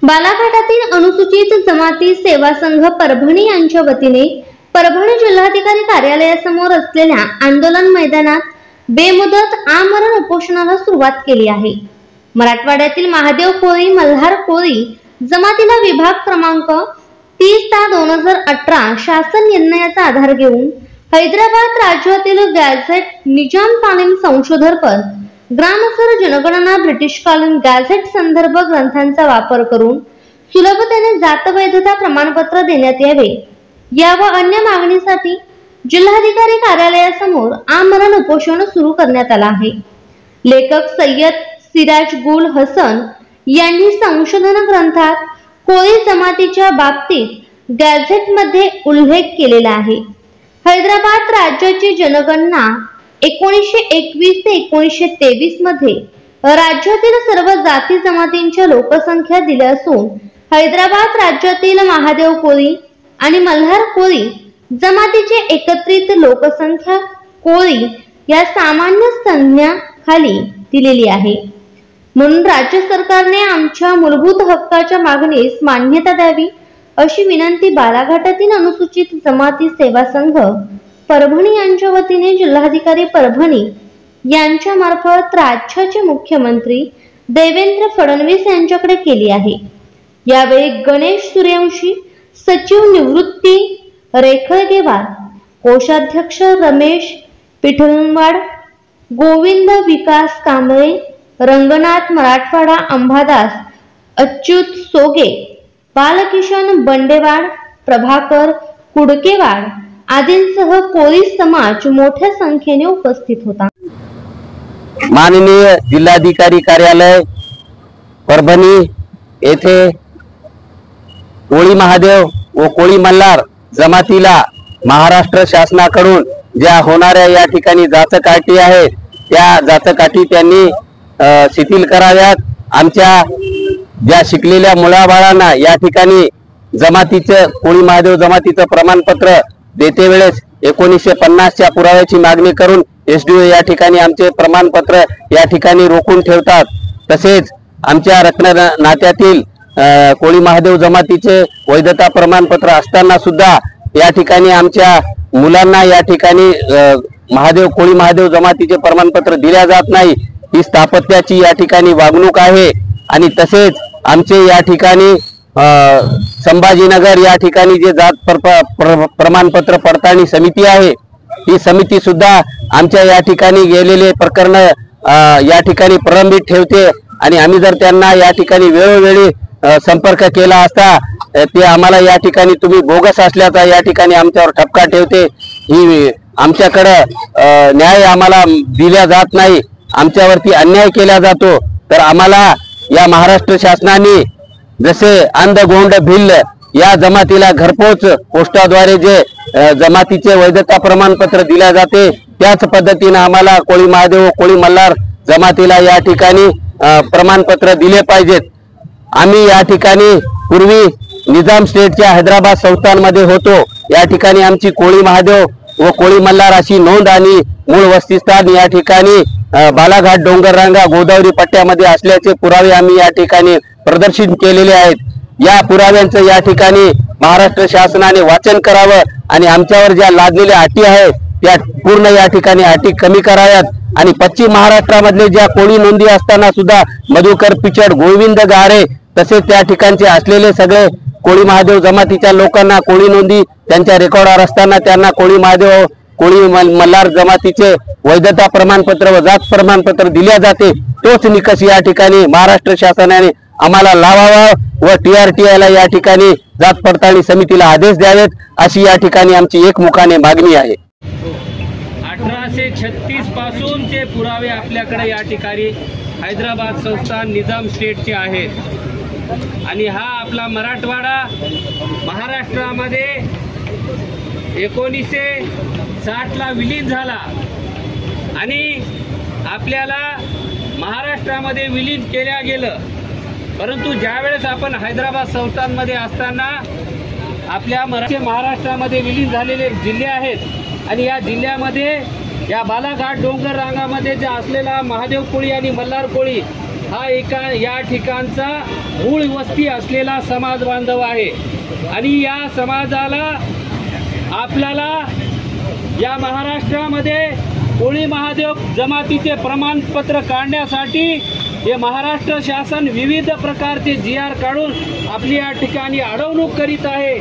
बालाघाटातील अनुसूचित जमाती सेवा संघ परभणी यांच्या वतीने परभणी जिल्हाधिकारी कार्यालयासमोर असलेल्या आंदोलन मैदानात बेमुदत आमरण उपोषणाला सुरुवात केली आहे। मराठवाड्यातील महादेव कोळी मल्हार कोळी जमातीला विभाग क्रमांक 30/2018 शासन निर्णयाचा आधार घेऊन हैदराबाद राज्यातील गॅझेट निजामकालीन संशोधन पद ग्रामस्तर जनगणना ब्रिटिशकालीन गॅझेट संदर्भ ग्रंथांचा वापर करून सुलभतेने जात वैधता प्रमाणपत्र देण्यात यावे या व अन्य मागणीसाठी जिल्हाधिकारी कार्यालयासमोर आमरण उपोषण सुरू करण्यात आला आहे। लेखक सय्यद सिराज गुल हसन यांनी संशोधन ग्रंथात कोळी जमातीच्या बाबतीत गॅझेटमध्ये उल्लेख केलेला आहे। हैदराबाद राज्याची जनगणना 1921 ते 1923 मध्ये राज्यातील सर्व जाती जमातींच्या लोकसंख्या दिल्या असून हैदराबाद राज्यातील महादेव कोळी आणि मल्हार कोळी जमातीची एकत्रित लोकसंख्या कोळी या सामान्य संज्ञा खाली दिलेली आहे। म्हणून राज्य सरकारने आमच्या मूलभूत हक्काच्या मागणीस मान्यता द्यावी अशी विनंती बालाघाटातील अनुसूचित जमाती सेवा संघ परभणी यांच्या वतीने जिल्हाधिकारी परभणी यांच्या मार्फत राज्याचे मुख्यमंत्री देवेंद्र फडणवीस यांच्याकडे केली आहे। यावेळी गणेश सूर्यवंशी, सचिव निवृत्ती रेखळगेवार, कोषाध्यक्ष रमेश पिठलवाड, गोविंद विकास कांबळे, रंगनाथ मराठवाडा अंबादास, अच्युत सोगे, बालकिशन बंडेवाड, प्रभाकर कुडकेवाड आदींसह कोळी समाज मोठ्या संख्येने उपस्थित होता। माननीय जिल्हाधिकारी कार्यालय परभणी येथे कोळी महादेव व कोळी मल्हार जमातीला महाराष्ट्र शासनाकडून ज्या होणाऱ्या या ठिकाणी जातकाठी आहे त्या जातकाठी त्यांनी शिथिल कराव्यात। आमच्या ज्या शिकलेल्या मुलाबाळांना या ठिकाणी जमातीचं कोळी महादेव जमातीचं प्रमाणपत्र देते वेळेस 1950च्या पुराव्याची मागणी करून एसडीओ या ठिकाणी आमचे प्रमाणपत्र या ठिकाणी रोखून ठेवतात। तसेच आमच्या रत्न नात्यातील कोळी महादेव जमातीचे वैधता प्रमाणपत्र असताना सुद्धा या ठिकाणी आमच्या मुलांना या ठिकाणी कोळी महादेव जमातीचे प्रमाणपत्र दिल्या जात नाही। ही स्थापत्याची या ठिकाणी वागणूक आहे। आणि तसेच आमचे या ठिकाणी संभाजीनगर या ठिकाणी जे जात प्रमाणपत्र पडताळणी समिती आहे ही समिती सुद्धा आमच्या या ठिकाणी गेलेले प्रकरण या ठिकाणी प्रलंबित ठेवते आणि आम्ही जर त्यांना या ठिकाणी वेळोवेळी संपर्क केला असता ते आम्हाला या ठिकाणी तुम्ही बोगस असल्याचा या ठिकाणी आमच्यावर ठपका ठेवते। ही आमच्याकडे न्याय आम्हाला दिला जात नाही, आमच्यावरती अन्याय केला जातो। तर आम्हाला या महाराष्ट्र शासनाने जसे अंध गोंड भिल्ल या जमातीला घरपोच पोस्टाद्वारे जे जमातीचे वैधता प्रमाणपत्र दिले जाते त्याच पद्धतीने आम्हाला कोळी महादेव कोळी मल्हार जमातीला या ठिकाणी प्रमाणपत्र दिले पाहिजेत। आम्ही या ठिकाणी पूर्वी निजाम स्टेटच्या हैदराबाद संस्थानमध्ये होतो। या ठिकाणी आमची कोळी महादेव व कोळी मल्हार अशी नोंद आणि मूळ वस्तीस्थान या ठिकाणी बालाघाट डोंगररांगा गोदावरी पट्ट्यामध्ये असल्याचे पुरावे आम्ही या ठिकाणी प्रदर्शित केलेले आहेत। या पुराव्यांचं या ठिकाणी महाराष्ट्र शासनाने वाचन करावं आणि आमच्यावर ज्या लादलेल्या अटी आहेत त्या पूर्ण या ठिकाणी अटी कमी कराव्यात। आणि पश्चिम महाराष्ट्रामधले ज्या कोळी नोंदी असताना सुद्धा मधुकर पिचड, गोविंद गारे तसेच त्या ठिकाणचे असलेले सगळे कोळी महादेव जमातीच्या लोकांना कोळी नोंदी त्यांच्या रेकॉर्डवर असताना त्यांना कोळी महादेव कोळी मल्हार जमातीचे वैधता प्रमाणपत्र व जात प्रमाणपत्र दिल्या जाते। तोच निकष या ठिकाणी महाराष्ट्र शासनाने आम्हाला लावावा व TRTI ला या ठिकाणी जात पडताळणी समितीला आदेश द्यावेत अशी या ठिकाणी आमची एकमुखाने मागणी आहे। 1836 पासूनचे पुरावे आपल्याकडे या ठिकाणी हैदराबाद संस्थान निजाम स्टेटचे आहेत आणि हा आपला मराठवाडा महाराष्ट्रामध्ये 1960 ला विलीन झाला आणि आपल्याला महाराष्ट्रामध्ये विलीन केल्या गेलं। परंतु ज्यावेळेस आपण हैदराबाद संस्थानमध्ये असताना आपल्या महाराष्ट्रामध्ये विलीन झालेले जिल्हे आहेत आणि या जिल्ह्यामध्ये या बालाघाट डोंगर रांगामध्ये जे असलेला महादेव कोळी आणि मल्हार कोळी हा या ठिकाणचा मूळ वस्ती असलेला समाज बांधव आहे आणि या समाजाला आपल्याला या महाराष्ट्रामध्ये कोळी महादेव जमातीचे प्रमाणपत्र काढण्यासाठी हे महाराष्ट्र शासन विविध प्रकारचे GR काढून आपली या ठिकाणी अडवणूक करीत आहे।